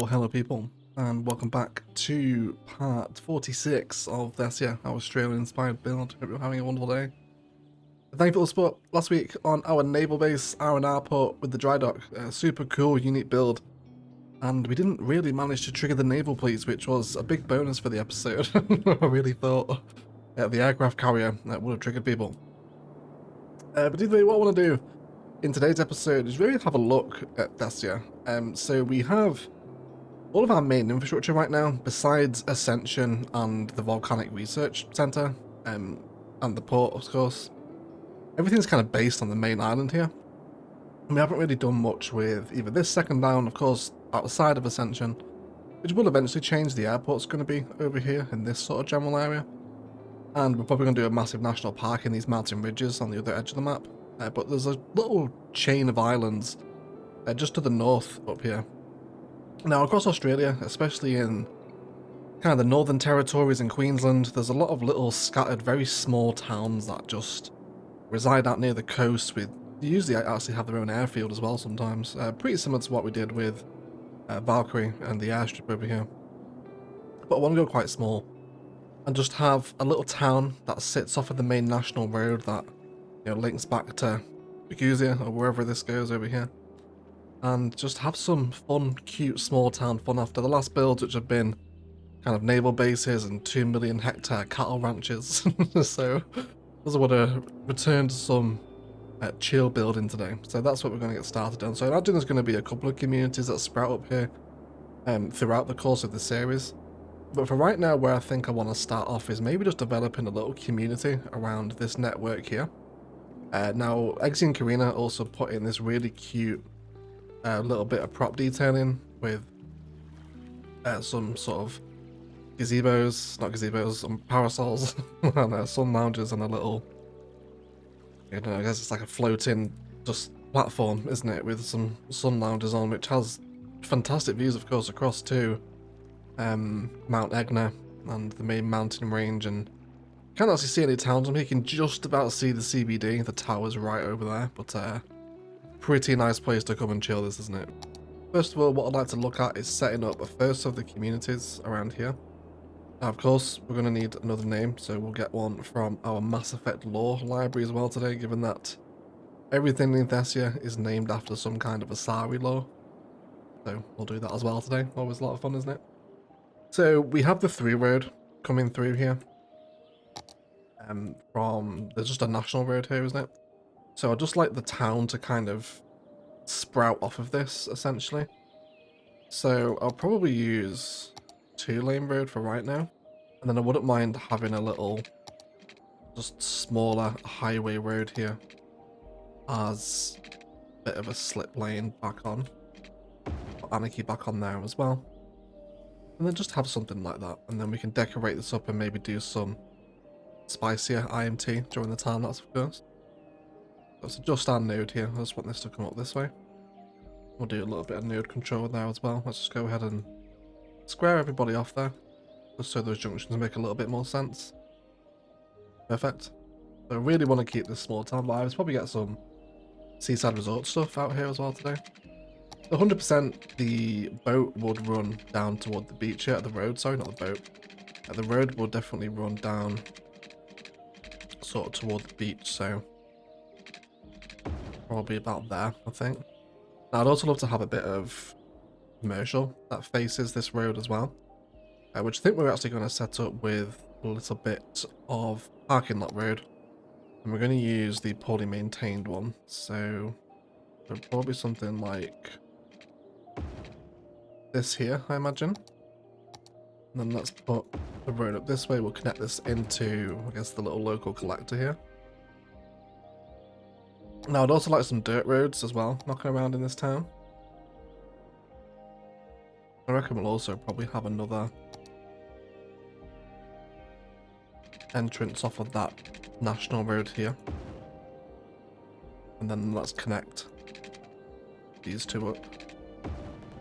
Hello people, and welcome back to part 46 of Thessia, our Australian-inspired build. Hope you're having a wonderful day. Thank you for the support last week on our naval base, R&R port with the dry dock. Super cool, unique build. And we didn't really manage to trigger the naval police, which was a big bonus for the episode. I really thought the aircraft carrier would have triggered people. But either way, what I want to do in today's episode is really have a look at Thessia. So we have all of our main infrastructure right now, besides Ascension and the Volcanic Research Center, and the port, of course. Everything's kind of based on the main island here. And we haven't really done much with either this second down, of course, outside of Ascension, which will eventually change. The airport's going to be over here in this sort of general area. And we're probably going to do a massive national park in these mountain ridges on the other edge of the map. But there's a little chain of islands just to the north up here. Now, across Australia, especially in kind of the Northern Territories in Queensland, there's a lot of little scattered, very small towns that just reside out near the coast. With usually actually have their own airfield as well sometimes. Pretty similar to what we did with Valkyrie and the airstrip over here. But I want to go quite small and just have a little town that sits off of the main national road that links back to FAQS or wherever this goes over here. And just have some fun, cute, small town fun after the last builds, which have been kind of naval bases and 2 million hectare cattle ranches. So I also want to return to some chill building today. So that's what we're going to get started on. So I imagine there's going to be a couple of communities that sprout up here throughout the course of the series. But for right now, where I think I want to start off is maybe just developing a little community around this network here. Now, Eggsy and Karina also put in this really cute little bit of prop detailing with some sort of some parasols and sun lounges and a little, I guess it's like a floating just platform, isn't it, with some sun lounges on, which has fantastic views, of course, across to Mount Egna and the main mountain range, and can't actually see any towns from here. You can just about see the CBD, the tower's right over there, but pretty nice place to come and chill this, isn't it? First of all, what I'd like to look at is setting up a first of the communities around here. Now, of course, we're going to need another name, so we'll get one from our Mass Effect lore library as well today, given that everything in Thessia is named after some kind of Asari lore. So we'll do that as well today. Always a lot of fun, isn't it? So we have the 3 road coming through here. There's just a national road here, isn't it? So I'd just like the town to kind of sprout off of this, essentially. So I'll probably use 2-lane road for right now. And then I wouldn't mind having a little, just smaller highway road here as a bit of a slip lane back on. Put Anarchy back on there as well. And then just have something like that. And then we can decorate this up and maybe do some spicier IMT during the time lapse, of course. Let's adjust our node here. I just want this to come up this way. We'll do a little bit of node control there as well. Let's just go ahead and square everybody off there, just so those junctions make a little bit more sense. Perfect. So I really want to keep this small town vibes. Probably get some seaside resort stuff out here as well today. 100% the boat would run down toward the beach here. The road, sorry, not the boat. The road will definitely run down sort of toward the beach, so probably about there, I think. Now, I'd also love to have a bit of commercial that faces this road as well, which I think we're actually going to set up with a little bit of parking lot road, and we're going to use the poorly maintained one. So probably something like this here, I imagine. And then let's put the road up this way. We'll connect this into, I guess, the little local collector here. Now, I'd also like some dirt roads as well, knocking around in this town. I reckon we'll also probably have another entrance off of that national road here. And then let's connect these two up.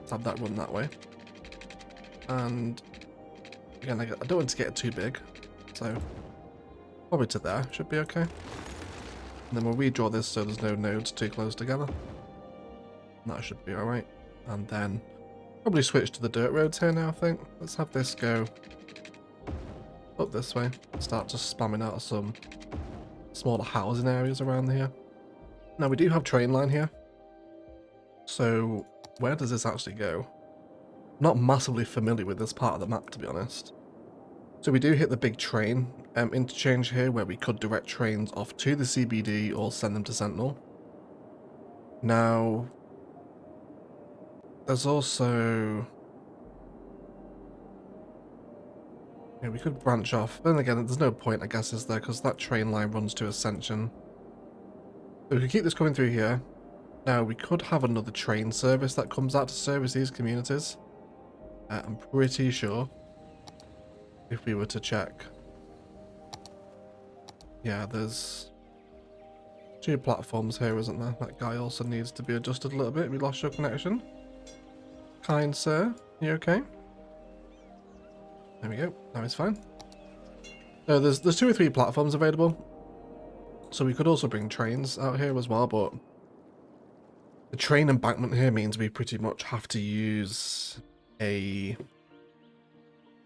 Let's have that run that way. And again, I don't want to get it too big, so probably to there should be okay. And then we'll redraw this so there's no nodes too close together. That should be alright. And then Probably switch to the dirt roads here now, I think. Let's have this go up this way. Start just spamming out some smaller housing areas around here. Now we do have train line here. So where does this actually go? Not massively familiar with this part of the map, to be honest. So we do hit the big train interchange here where we could direct trains off to the CBD or send them to Sentinel. Now, there's also... yeah, we could branch off. Then again, there's no point, I guess, is there? Because that train line runs to Ascension. So we could keep this coming through here. Now, we could have another train service that comes out to service these communities. I'm pretty sure. If we were to check. Yeah, there's 2 platforms here, isn't there? That guy also needs to be adjusted a little bit. We lost your connection. Kind sir, you okay? There we go. Now it's fine. So there's 2 or 3 platforms available. So we could also bring trains out here as well, but the train embankment here means we pretty much have to use a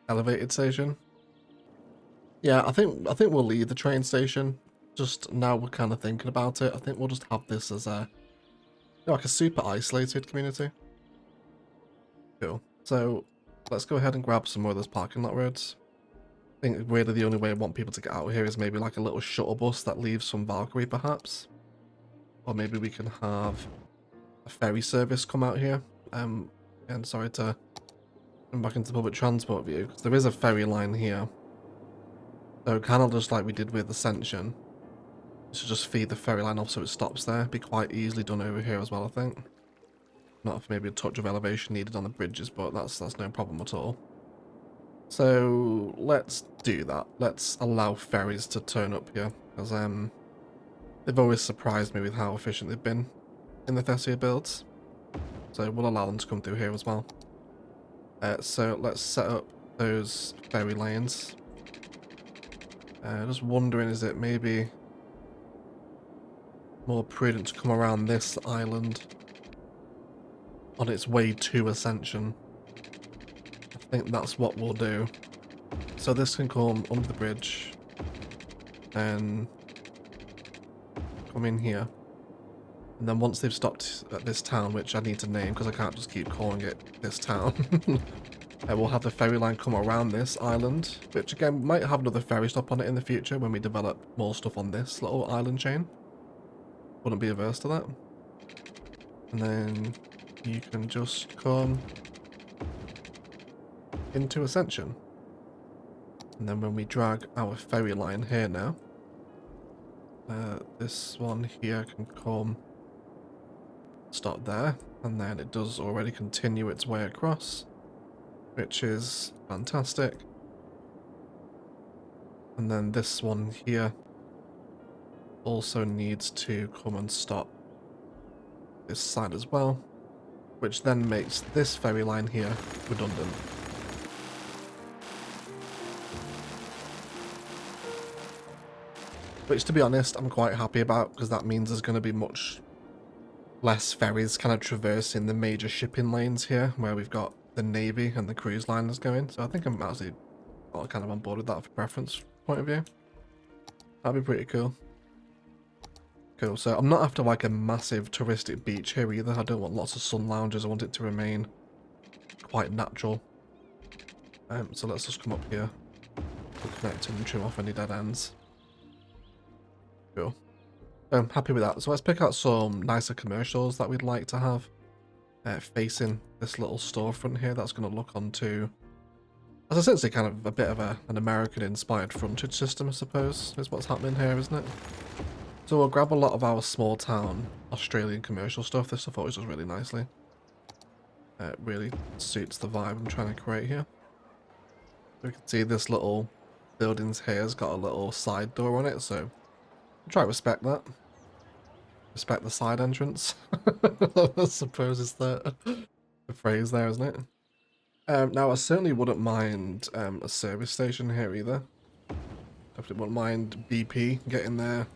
elevated station. Yeah, I think we'll leave the train station. Just now we're kind of thinking about it. I think we'll just have this as a like a super isolated community. Cool. So let's go ahead and grab some more of those parking lot roads. I think really the only way I want people to get out here is maybe like a little shuttle bus that leaves from Valkyrie perhaps. Or maybe we can have a ferry service come out here. And sorry to come back into public transport view, because there is a ferry line here. So kind of just like we did with Ascension. So just feed the ferry line off so it stops there. Be quite easily done over here as well, I think. Not if maybe a touch of elevation needed on the bridges, but that's no problem at all. So let's do that. Let's allow ferries to turn up here, because they've always surprised me with how efficient they've been in the Thessia builds. So we'll allow them to come through here as well. So let's set up those ferry lanes. Just wondering, is it maybe more prudent to come around this island on its way to Ascension? I think that's what we'll do. So this can come under the bridge and come in here. And then once they've stopped at this town, which I need to name because I can't just keep calling it this town, we'll have the ferry line come around this island, which again might have another ferry stop on it in the future when we develop more stuff on this little island chain. Wouldn't be averse to that. And then you can just come into Ascension. And then when we drag our ferry line here now, this one here can come stop there, and then it does already continue its way across, which is fantastic. And then this one here also needs to come and stop this side as well, which then makes this ferry line here redundant. Which, to be honest, I'm quite happy about, because that means there's going to be much less ferries kind of traversing the major shipping lanes here, where we've got the Navy and the cruise liners going. So I think I'm actually kind of on board with that for preference point of view. That'd be pretty cool. Cool, so I'm not after like a massive touristic beach here either. I don't want lots of sun lounges. I want it to remain quite natural. So let's just come up here and connect and trim off any dead ends. Cool. I'm happy with that. So let's pick out some nicer commercials that we'd like to have facing this little storefront here. That's going to look onto, as essentially kind of a bit of an American-inspired frontage system, I suppose, is what's happening here, isn't it? So we'll grab a lot of our small town Australian commercial stuff. This stuff always does really nicely. It really suits the vibe I'm trying to create here. We can see this little buildings here has got a little side door on it, so try to respect that. Respect the side entrance. I suppose is the phrase there, isn't it? Now, I certainly wouldn't mind a service station here either. Definitely wouldn't mind BP getting there.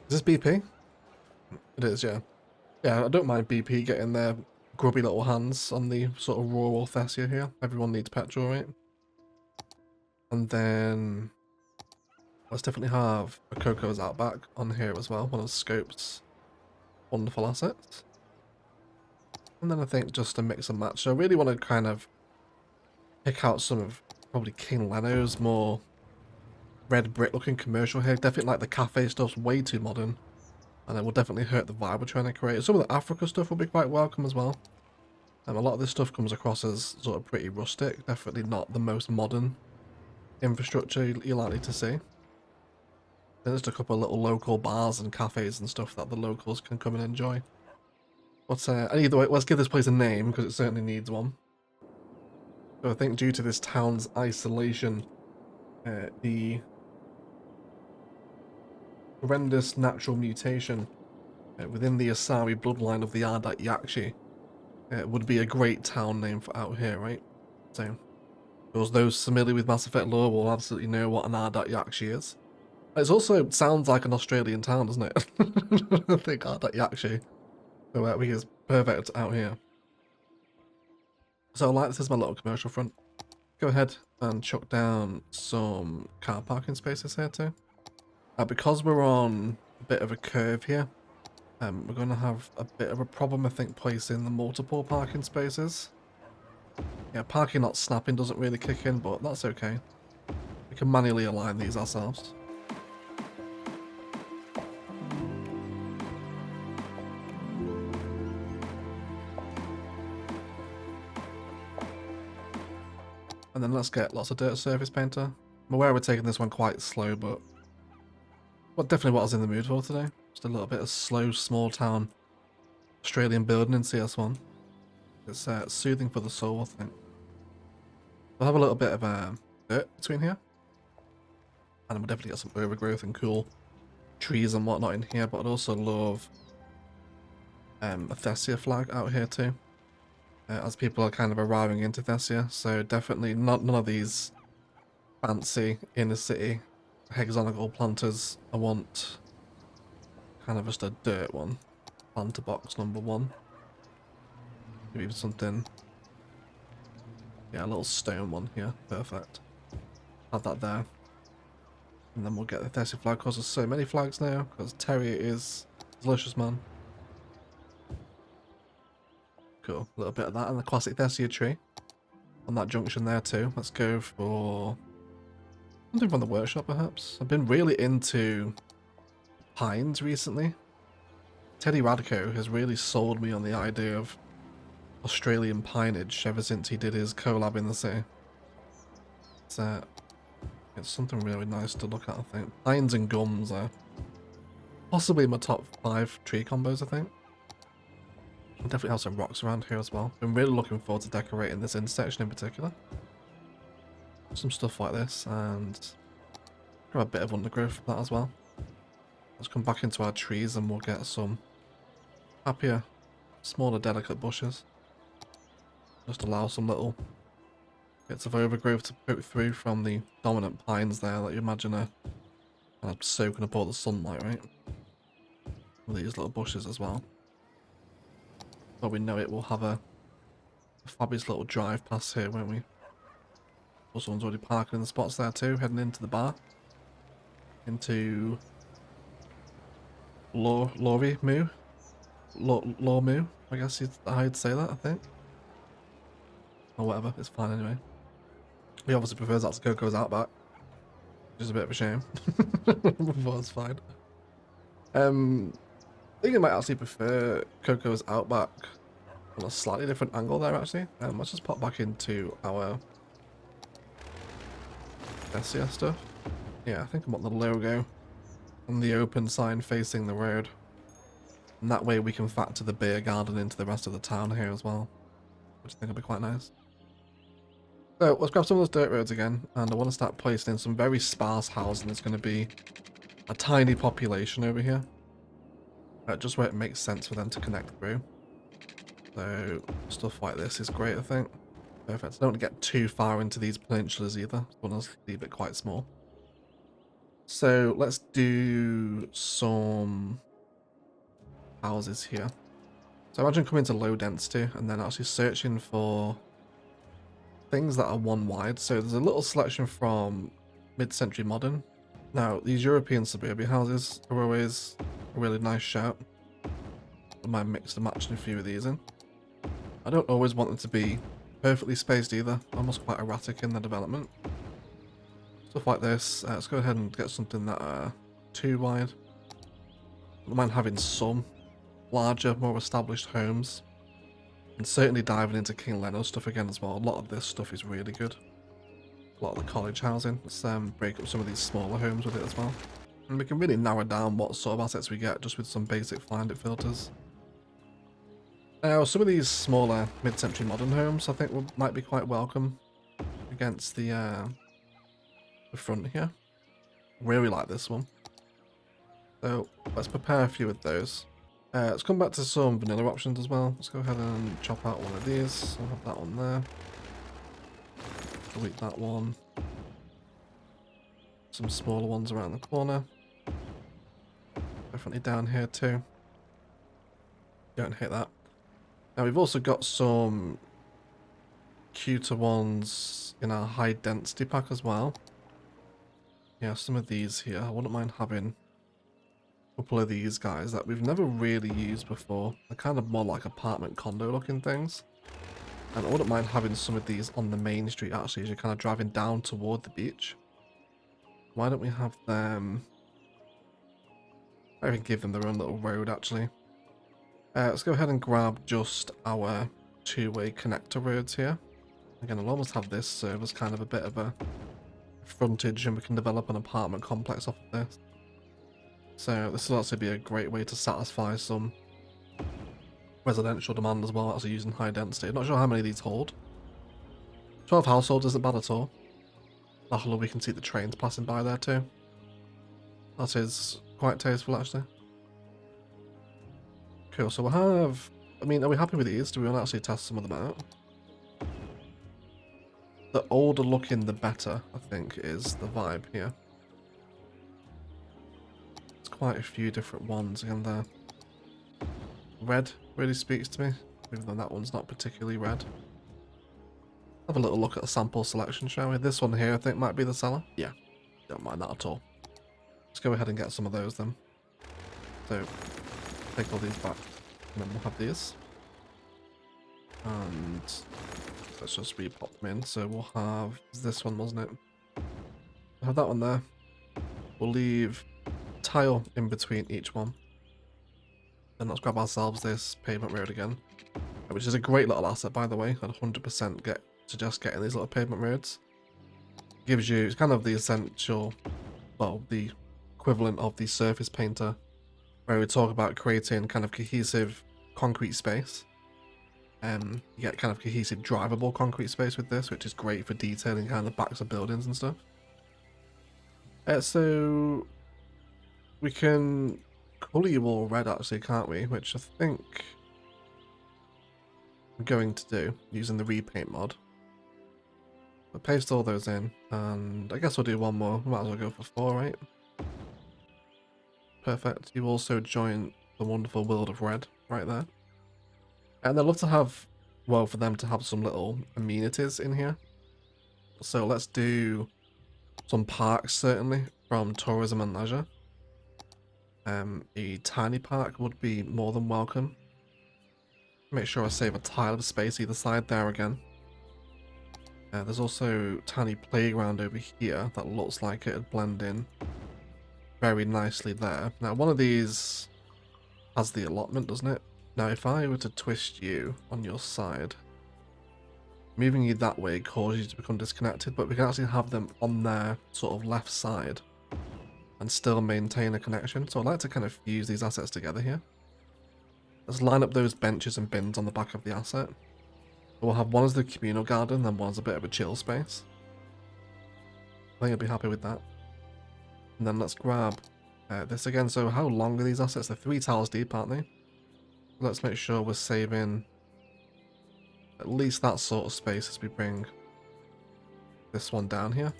Is this BP? It is, yeah. Yeah, I don't mind BP getting their grubby little hands on the sort of rural Thessia here. Everyone needs petrol, right? And then let's definitely have a Coco's Outback on here as well, one of Scope's wonderful assets. And then I think just a mix and match. So I really want to kind of pick out some of probably King Leno's more red brick looking commercial here. Definitely like the cafe stuff's way too modern. And it will definitely hurt the vibe we're trying to create. Some of the Africa stuff will be quite welcome as well. A lot of this stuff comes across as sort of pretty rustic. Definitely not the most modern infrastructure you're likely to see. There's just a couple of little local bars and cafes and stuff that the locals can come and enjoy. But either way, let's give this place a name because it certainly needs one. So I think due to this town's isolation, the horrendous natural mutation within the Asari bloodline of the Ardat Yakshi would be a great town name for out here, right? So those familiar with Mass Effect lore will absolutely know what an Ardat Yakshi is. It also sounds like an Australian town, doesn't it? I think Ardat Yakshi. So that is perfect out here. So like this is my little commercial front. Go ahead and chuck down some car parking spaces here too. Because we're on a bit of a curve here, we're going to have a bit of a problem, I think, placing the multiple parking spaces. Yeah, parking not snapping doesn't really kick in, but that's okay. We can manually align these ourselves. And then let's get lots of dirt surface painter. I'm aware we're taking this one quite slow, but definitely what I was in the mood for today. Just a little bit of slow, small town Australian building in CS1. It's soothing for the soul, I think. We'll have a little bit of dirt between here. And we'll definitely get some overgrowth and cool trees and whatnot in here, but I'd also love a Thessia flag out here too. As people are kind of arriving into Thessia, so definitely none of these fancy inner city hexagonal planters. I want kind of just a dirt one. Planter box number 1. Maybe something. Yeah, a little stone one here. Perfect. Have that there. And then we'll get the Thessia flag because there's so many flags now. Because Terry is delicious, man. Cool. A little bit of that and the classic Thessia tree on that junction there too. Let's go for something from the workshop, perhaps. I've been really into pines recently. Teddy Radico has really sold me on the idea of Australian pineage ever since he did his collab in the city. It's something really nice to look at, I think. Pines and gums are possibly my top 5 tree combos, I think. I'll definitely have some rocks around here as well. I'm really looking forward to decorating this intersection in particular. Some stuff like this, and grab a bit of undergrowth from that as well. Let's come back into our trees and we'll get some happier, smaller, delicate bushes. Just allow some little bits of overgrowth to poke through from the dominant pines there that you imagine are kind of soaking up all the sunlight, right? With these little bushes as well. But we know it will have a fabulous little drive past here, won't we? Someone's already parking in the spots there too, heading into the bar. Into Laurie Moo. Law Moo, I guess I'd say that, I think. Or whatever, it's fine anyway. He obviously prefers that to Coco's Outback, which is a bit of a shame. But it's fine. I think I might actually prefer Coco's Outback on a slightly different angle there, actually. Let's just pop back into our Thessia stuff. Yeah, I think I want the logo and the open sign facing the road. And that way we can factor the beer garden into the rest of the town here as well, which I think will be quite nice. So let's grab some of those dirt roads again, and I want to start placing in some very sparse housing. There's going to be a tiny population over here, just where it makes sense for them to connect through. So stuff like this is great, I think. Perfect. I don't want to get too far into these peninsulas either. I want to leave it quite small. So let's do some houses here. So imagine coming to low density and then actually searching for things that are one wide. So there's a little selection from mid-century modern. Now, these European suburbia houses are always a really nice shout. I might mix and match a few of these in. I don't always want them to be perfectly spaced either, almost quite erratic in the development. Stuff like this, let's go ahead and get something that are too wide. I don't mind having some larger, more established homes. And certainly diving into King Leonard stuff again as well. A lot of this stuff is really good. A lot of the college housing. Let's break up some of these smaller homes with it as well. And we can really narrow down what sort of assets we get just with some basic find it filters. Now, some of these smaller mid-century modern homes I think might be quite welcome against the front here. Really like this one. So let's prepare a few of those. Let's come back to some vanilla options as well. Let's go ahead and chop out one of these. I'll have that one there. Delete that one. Some smaller ones around the corner. Definitely down here too. Don't hate that. Now we've also got some cuter ones in our high density pack as well. Yeah, some of these here. I wouldn't mind having a couple of these guys that we've never really used before. They're kind of more like apartment condo looking things. And I wouldn't mind having some of these on the main street actually as you're kind of driving down toward the beach. Why don't we have them... I can give them their own little road actually. Let's go ahead and grab just our two-way connector roads here. Again, I'll almost have this serve as kind of a bit of a frontage and we can develop an apartment complex off of this. So this will also be a great way to satisfy some residential demand as well, actually using high density. I'm not sure how many of these hold. 12 households isn't bad at all. Luckily we can see the trains passing by there too. That is quite tasteful actually. Cool, so we'll have... I mean, are we happy with these? Do we want to actually test some of them out? The older looking the better, I think, is the vibe here. There's quite a few different ones again there. Red really speaks to me, even though that one's not particularly red. Have a little look at the sample selection, shall we? This one here I think might be the seller. Yeah, don't mind that at all. Let's go ahead and get some of those then. So, take all these back, and then we'll have these. And let's just repop them in. So we'll have this one, wasn't it? We'll have that one there. We'll leave tile in between each one. Then let's grab ourselves this pavement road again, which is a great little asset, by the way. I'd 100% suggest getting these little pavement roads. Gives you, it's kind of the essential, well, the equivalent of the surface painter, where we talk about creating kind of cohesive concrete space. You get kind of cohesive drivable concrete space with this, which is great for detailing kind of the backs of buildings and stuff. So we can colour you all red actually, can't we? Which I think I'm going to do using the repaint mod. But paste all those in, and I guess we'll do one more. We might as well go for 4, right? Perfect. You also join the wonderful world of red right there. And I'd love to have, well, for them to have some little amenities in here. So let's do some parks, certainly, from tourism and leisure. A tiny park would be more than welcome. Make sure I save a tile of space either side there again. There's also tiny playground over here that looks like it'd blend in very nicely there. Now, one of these has the allotment, doesn't it? Now, if I were to twist you on your side, moving you that way causes you to become disconnected, but we can actually have them on their sort of left side and still maintain a connection. So I'd like to kind of fuse these assets together here. Let's line up those benches and bins on the back of the asset. We'll have one as the communal garden, then one as a bit of a chill space. I think I'll be happy with that. And then let's grab this again. So how long are these assets? They're 3 tiles deep, aren't they? Let's make sure we're saving at least that sort of space as we bring this one down here.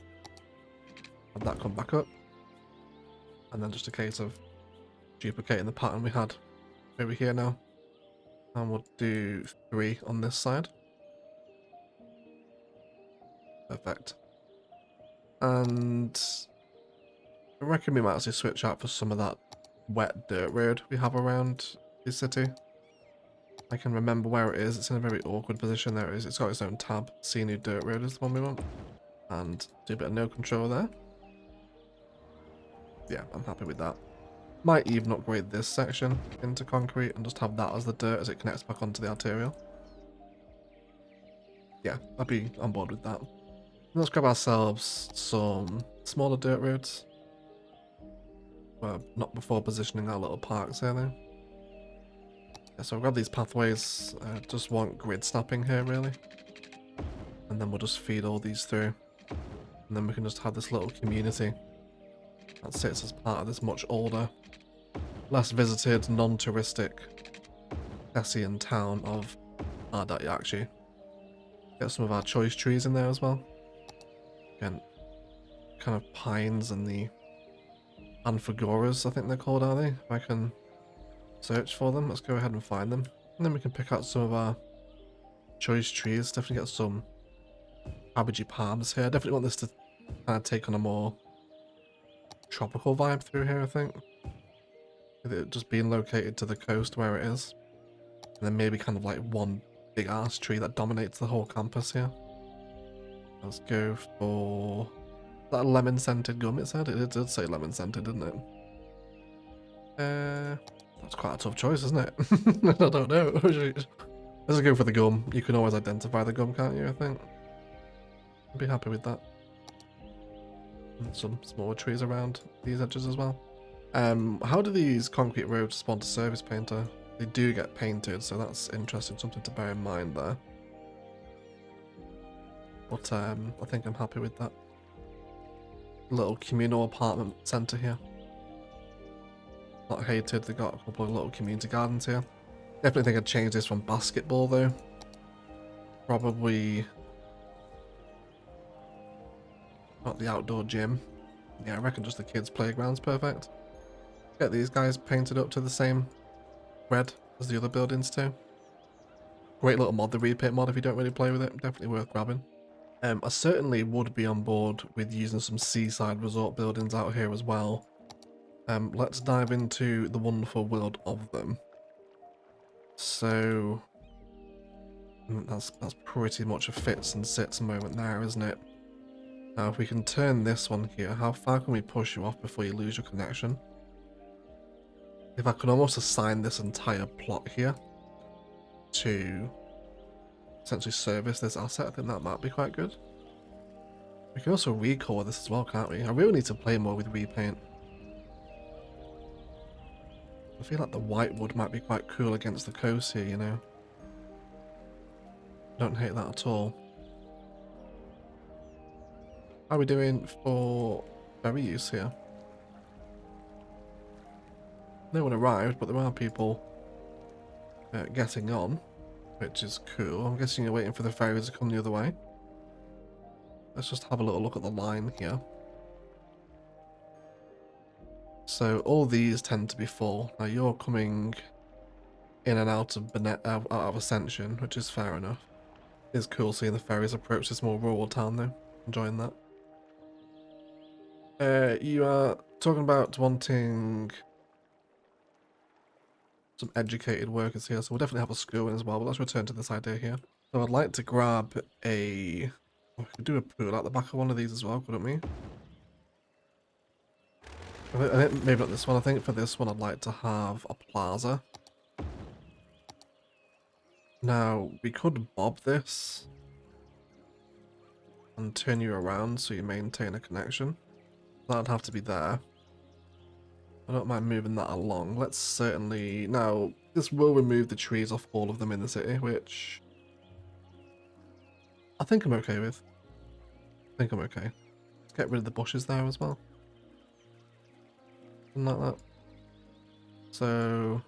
Have that come back up. And then just a case of duplicating the pattern we had over here now. And we'll do 3 on this side. Perfect. And I reckon we might actually switch out for some of that wet dirt road we have around the city. I can remember where it is. It's in a very awkward position. There it is. It's got its own tab. See new dirt road is the one we want. And do a bit of no control there. Yeah, I'm happy with that. Might even upgrade this section into concrete and just have that as the dirt as it connects back onto the arterial. Yeah, I'd be on board with that. Let's grab ourselves some smaller dirt roads. Well, not before positioning our little parks here though. Yeah, so I'll grab these pathways. Just want grid snapping here really. And then we'll just feed all these through. And then we can just have this little community that sits as part of this much older, less visited, non-touristic Thessian town of Ardayakshi. Get some of our choice trees in there as well. Again, kind of pines and the Amphigoras, I think they're called, are they? If I can search for them, let's go ahead and find them. And then we can pick out some of our choice trees. Definitely get some cabbagey palms here. I definitely want this to kind of take on a more tropical vibe through here, I think. With it just being located to the coast where it is. And then maybe kind of like one big ass tree that dominates the whole campus here. Let's go for that lemon scented gum, it said. It did say lemon scented, didn't it? That's quite a tough choice, isn't it? I don't know. Let's go for the gum. You can always identify the gum, can't you, I think? I'd be happy with that. And some smaller trees around these edges as well. How do these concrete roads respond to surface painter? They do get painted, so that's interesting, something to bear in mind there. But I think I'm happy with that. Little communal apartment centre here. Not hated, they got a couple of little community gardens here. Definitely think I'd change this from basketball though. Probably not the outdoor gym. Yeah, I reckon just the kids' playground's perfect. Get these guys painted up to the same red as the other buildings too. Great little mod, the repaint mod, if you don't really play with it. Definitely worth grabbing. I certainly would be on board with using some seaside resort buildings out here as well. Let's dive into the wonderful world of them. So that's pretty much a fits and sits moment there, isn't it? Now if we can turn this one here, how far can we push you off before you lose your connection? If I can almost assign this entire plot here to essentially service this asset, I think that might be quite good. We can also recolor this as well, can't we? I really need to play more with repaint. I feel like the white wood might be quite cool against the coast here, you know. Don't hate that at all. How are we doing for ferry use here? No one arrived, but there are people getting on, which is cool. I'm guessing you're waiting for the ferries to come the other way. Let's just have a little look at the line here. So all these tend to be full. Now you're coming in and out of Ascension, which is fair enough. It's cool seeing the ferries approach this more rural town though. Enjoying that. You are talking about wanting some educated workers here, so we'll definitely have a school in as well, but let's return to this idea here. So I'd like to grab a... we could do a pool at the back of one of these as well, couldn't we? I think maybe not this one. I think for this one I'd like to have a plaza. Now, we could bob this and turn you around so you maintain a connection. That'd have to be there. I don't mind moving that along. Let's certainly... Now, this will remove the trees off all of them in the city, which I think I'm okay with. I think I'm okay. Let's get rid of the bushes there as well. Something like that. So...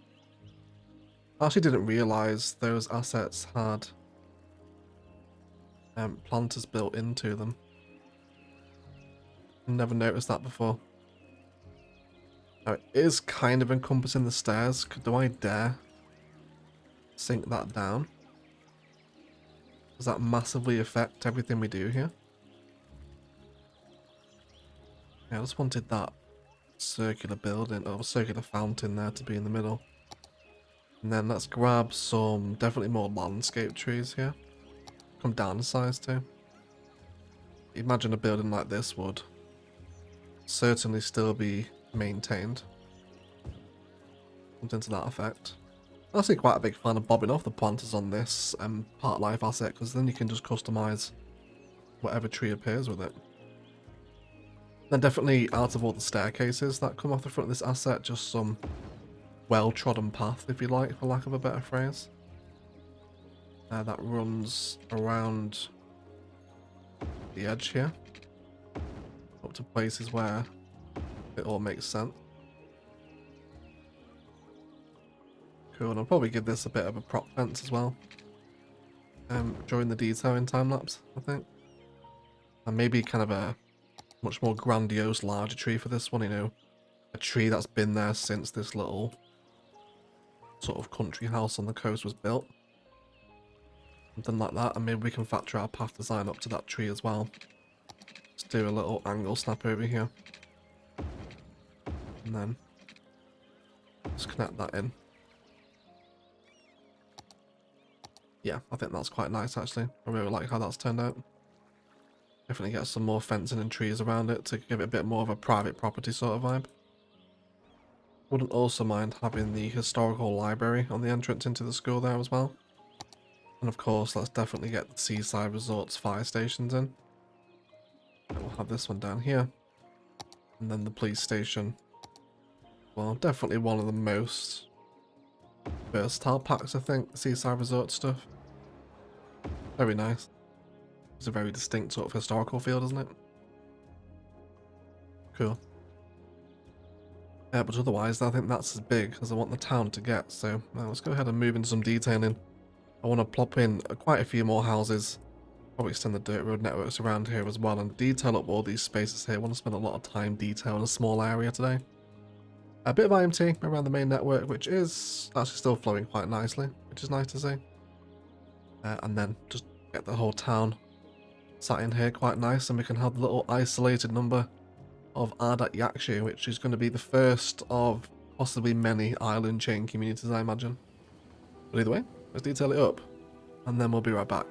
I actually didn't realise those assets had planters built into them. Never noticed that before. Now it is kind of encompassing the stairs. Do I dare sink that down. Does that massively affect everything we do here? Yeah, I just wanted that circular building, or circular fountain there to be in the middle. And then let's grab some, definitely more landscape trees here. Come down in size too. Imagine a building like this would certainly still be maintained. Something to that effect. I'm actually quite a big fan of bobbing off the planters on this part life asset, because then you can just customize whatever tree appears with it. Then definitely out of all the staircases that come off the front of this asset, just some well-trodden path, if you like, for lack of a better phrase. That runs around the edge here, up to places where it all makes sense. Cool, and I'll probably give this a bit of a prop fence as well. During the detailing time lapse, I think. And maybe kind of a much more grandiose, larger tree for this one, you know. A tree that's been there since this little sort of country house on the coast was built. Something like that, and maybe we can factor our path design up to that tree as well. Let's do a little angle snap over here. And then just connect that in. Yeah, I think that's quite nice actually. I really like how that's turned out. Definitely get some more fencing and trees around it to give it a bit more of a private property sort of vibe. Wouldn't also mind having the historical library on the entrance into the school there as well. And of course, let's definitely get the Seaside Resort's fire stations in. And we'll have this one down here. And then the police station. Well, definitely one of the most versatile packs, I think, the Seaside Resort stuff. Very nice. It's a very distinct sort of historical feel, doesn't it? Cool. Yeah, but otherwise, I think that's as big as I want the town to get. So let's go ahead and move into some detailing. I want to plop in quite a few more houses. Probably extend the dirt road networks around here as well and detail up all these spaces here. I want to spend a lot of time detailing a small area today. A bit of IMT around the main network, which is actually still flowing quite nicely, which is nice to see. And then just get the whole town sat in here quite nice, and we can have the little isolated number of Ardat Yakshu, which is going to be the first of possibly many island chain communities, I imagine. But either way, let's detail it up, and then we'll be right back.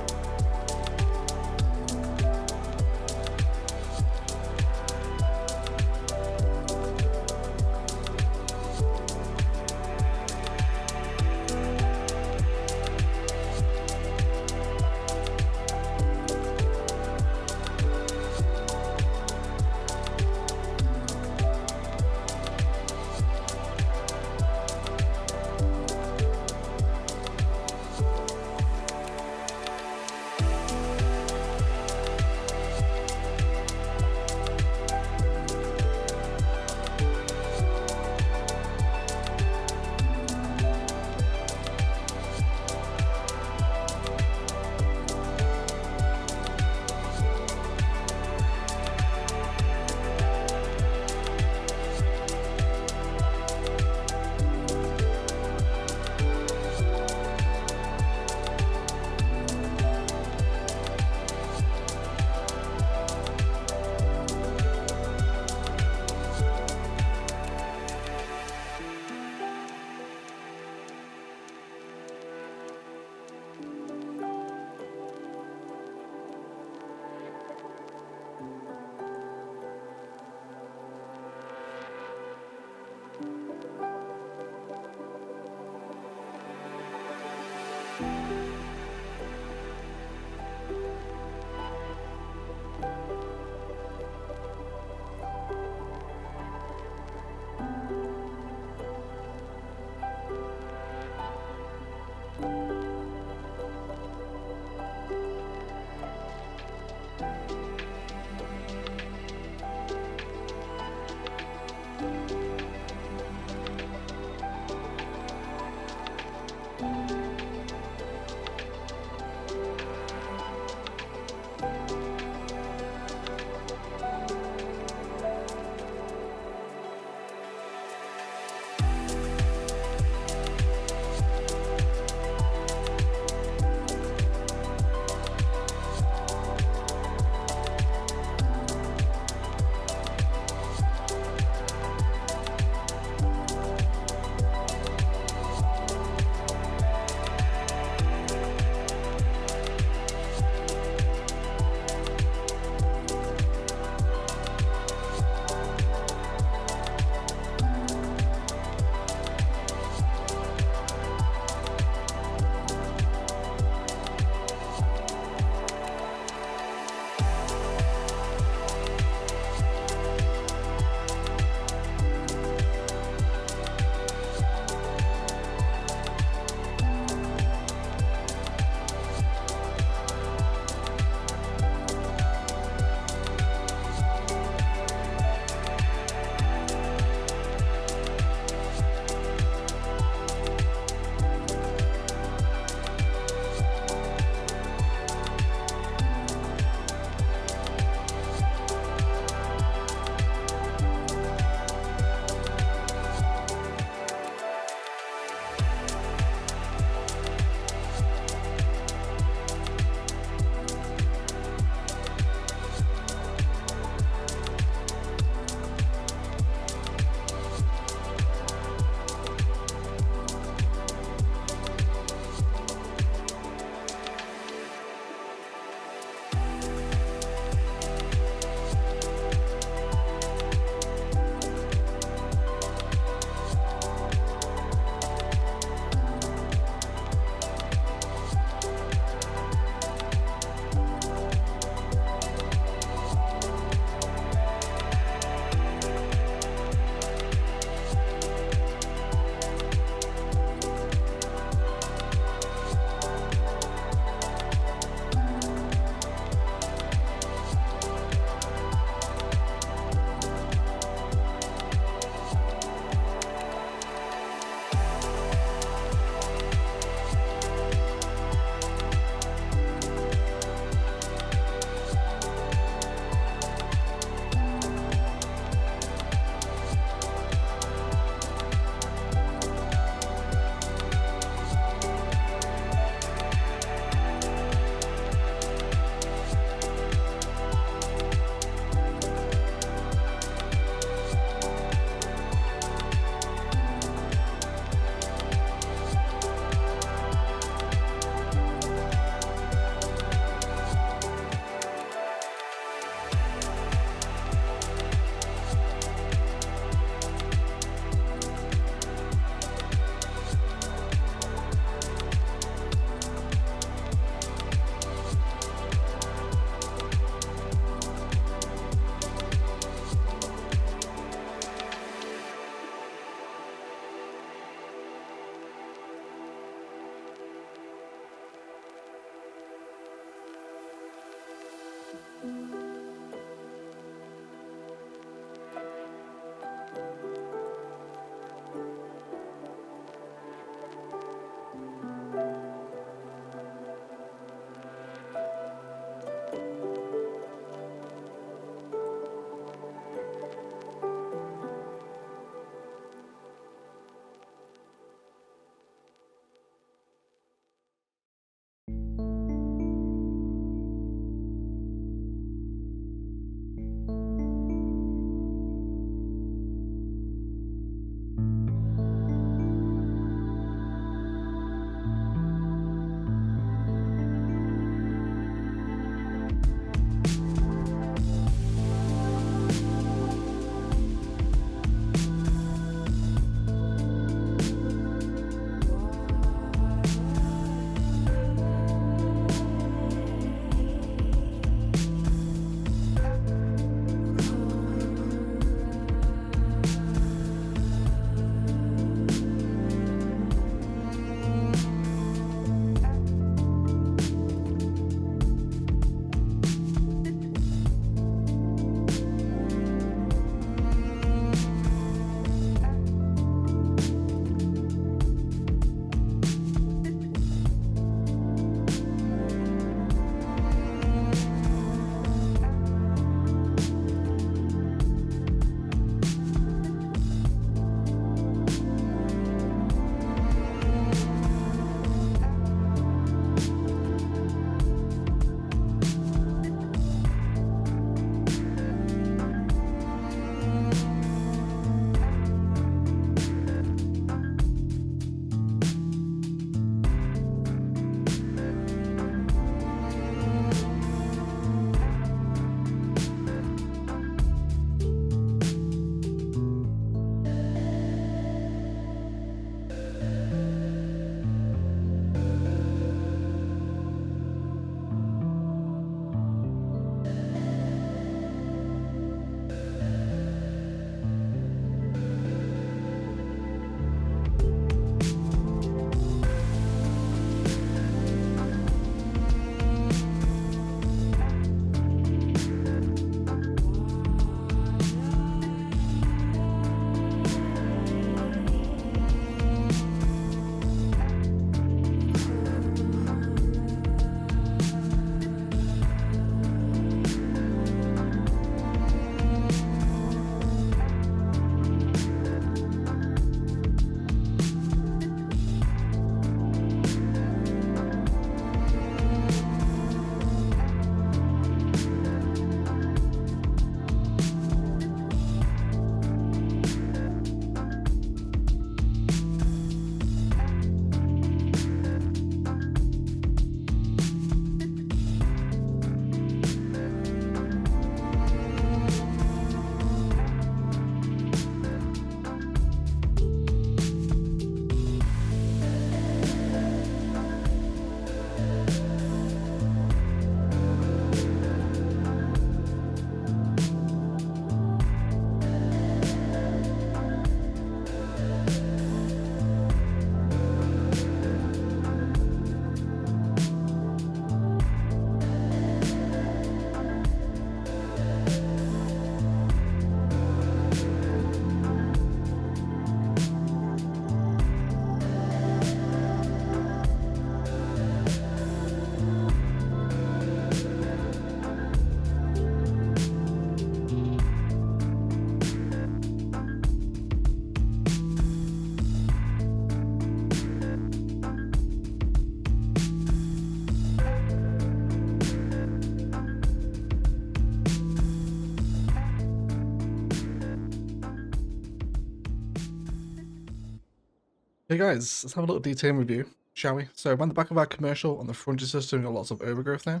Hey guys, let's have a little detail review, shall we? So around the back of our commercial on the frontage system, we've got lots of overgrowth now.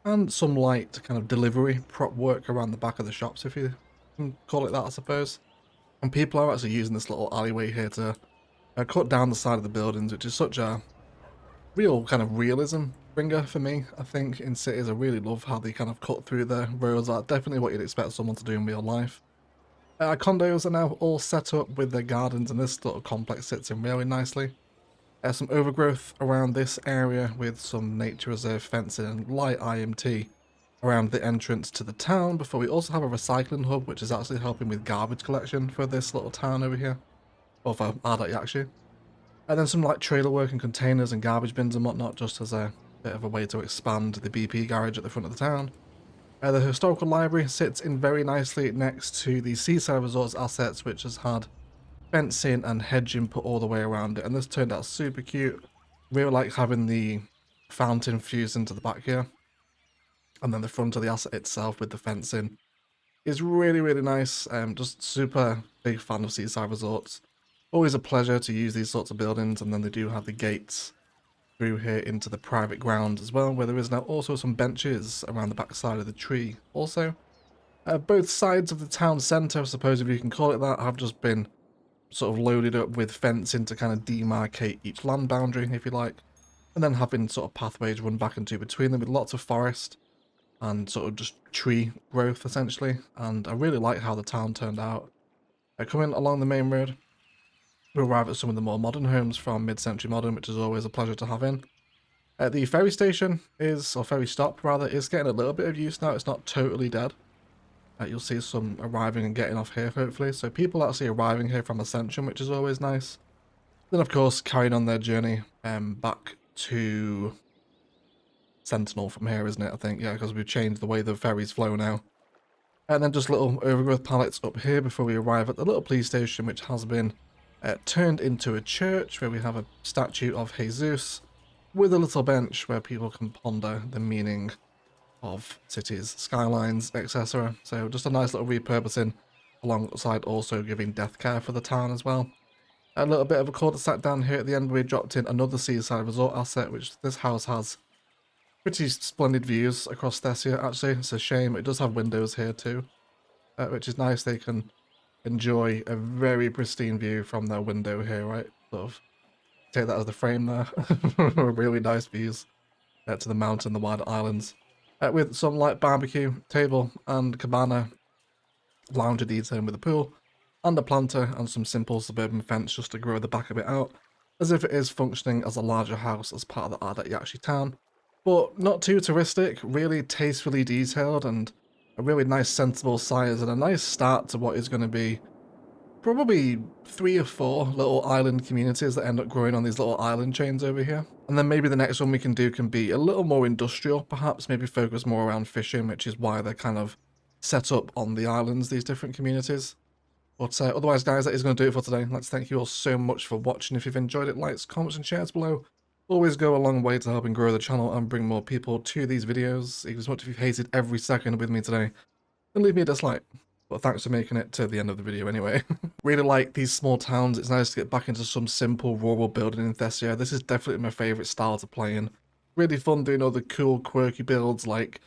And some light kind of delivery prop work around the back of the shops, if you can call it that, I suppose. And people are actually using this little alleyway here to cut down the side of the buildings, which is such a real kind of realism bringer for me. I think in cities, I really love how they kind of cut through the roads. That's definitely what you'd expect someone to do in real life. Our condos are now all set up with their gardens, and this little complex sits in really nicely. Some overgrowth around this area with some nature reserve fencing and light IMT around the entrance to the town, before we also have a recycling hub which is actually helping with garbage collection for this little town over here, or for Ardite actually. And then some like trailer work and containers and garbage bins and whatnot, just as a bit of a way to expand the BP garage at the front of the town. The historical library sits in very nicely next to the Seaside Resorts assets, which has had fencing and hedging put all the way around it, and this turned out super cute. Really like having the fountain fused into the back here, and then the front of the asset itself with the fencing is really nice. Just super big fan of Seaside Resorts. Always a pleasure to use these sorts of buildings, and then they do have the gates through here into the private ground as well, where there is now also some benches around the back side of the tree also. Both sides of the town centre, I suppose if you can call it that, have just been sort of loaded up with fencing to kind of demarcate each land boundary, if you like, and then having sort of pathways run back and between them with lots of forest and sort of just tree growth essentially. And I really like how the town turned out. Coming along the main road, we arrive at some of the more modern homes from mid-century modern, which is always a pleasure to have in. The ferry station is, or ferry stop rather, is getting a little bit of use now. It's not totally dead. You'll see some arriving and getting off here, hopefully. So people actually arriving here from Ascension, which is always nice. Then, of course, carrying on their journey back to Sentinel from here, isn't it? I think, yeah, because we've changed the way the ferries flow now. And then just little overgrowth pallets up here before we arrive at the little police station, which has been turned into a church, where we have a statue of Jesus with a little bench where people can ponder the meaning of cities, skylines, etc. So just a nice little repurposing, alongside also giving death care for the town as well. A little bit of a cul-de-sac down here at the end, where we dropped in another Seaside Resort asset, which this house has pretty splendid views across Thessia actually. It's a shame, it does have windows here too, which is nice. They can enjoy a very pristine view from their window here, right? Sort of take that as the frame there. Really nice views to the mountain, the wider islands. With some light barbecue table and cabana lounger detailing with a pool and a planter and some simple suburban fence just to grow the back of it out, as if it is functioning as a larger house as part of the Ardite Yaxchi town. But not too touristic, really tastefully detailed, and a really nice sensible size, and a nice start to what is going to be probably 3 or 4 little island communities that end up growing on these little island chains over here. And then maybe the next one we can do can be a little more industrial, perhaps maybe focus more around fishing, which is why they're kind of set up on the islands, these different communities. But otherwise, guys, that is going to do it for today. Let's thank you all so much for watching. If you've enjoyed it, likes, comments and shares below always go a long way to helping grow the channel and bring more people to these videos. Even as much if you've hated every second with me today, then leave me a dislike. But thanks for making it to the end of the video anyway. Really like these small towns. It's nice to get back into some simple rural building in Thessia. This is definitely my favourite style to play in. Really fun doing all the cool quirky builds like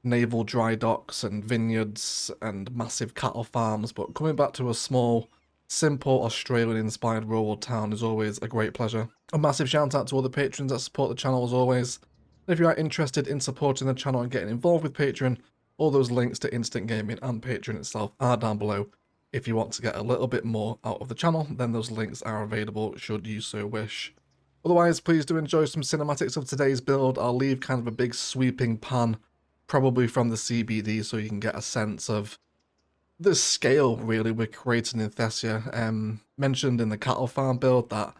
naval dry docks and vineyards and massive cattle farms. But coming back to a small, simple Australian-inspired rural town is always a great pleasure. A massive shout out to all the patrons that support the channel as always. If you are interested in supporting the channel and getting involved with Patreon, all those links to Instant Gaming and Patreon itself are down below. If you want to get a little bit more out of the channel, then those links are available should you so wish. Otherwise, please do enjoy some cinematics of today's build. I'll leave kind of a big sweeping pan, probably from the CBD, so you can get a sense of the scale, really, we're creating in Thessia. Mentioned in the cattle farm build that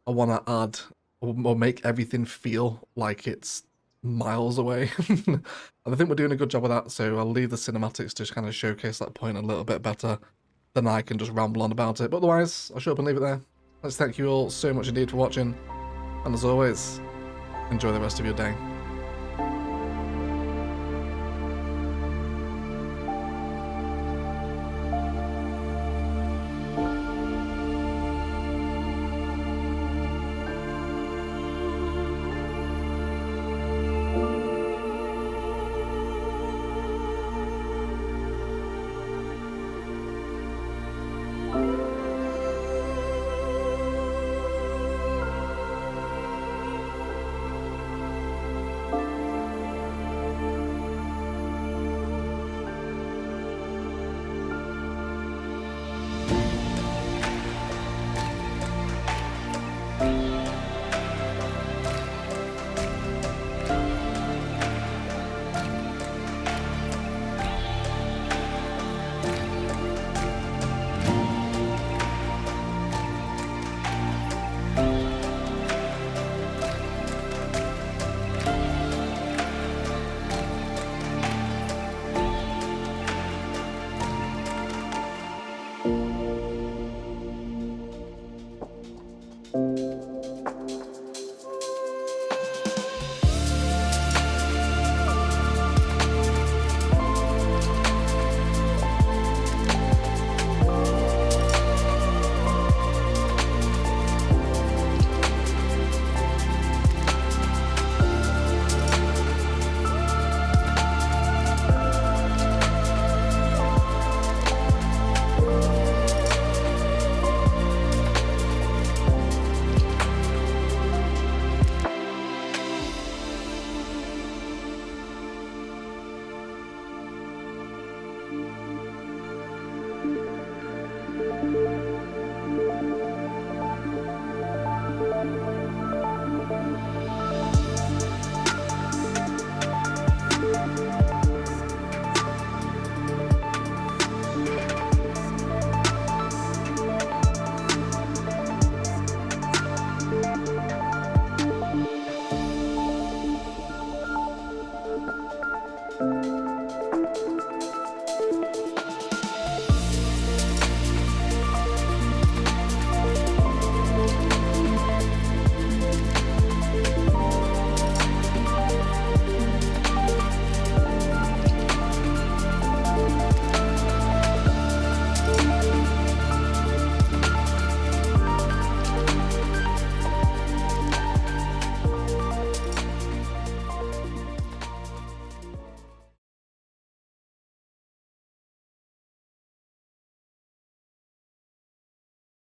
I want to add, or make everything feel like it's miles away. And I think we're doing a good job of that, so I'll leave the cinematics to kind of showcase that point a little bit better than I can just ramble on about it. But otherwise, I'll shut up and leave it there. Let's thank you all so much indeed for watching, and as always, enjoy the rest of your day.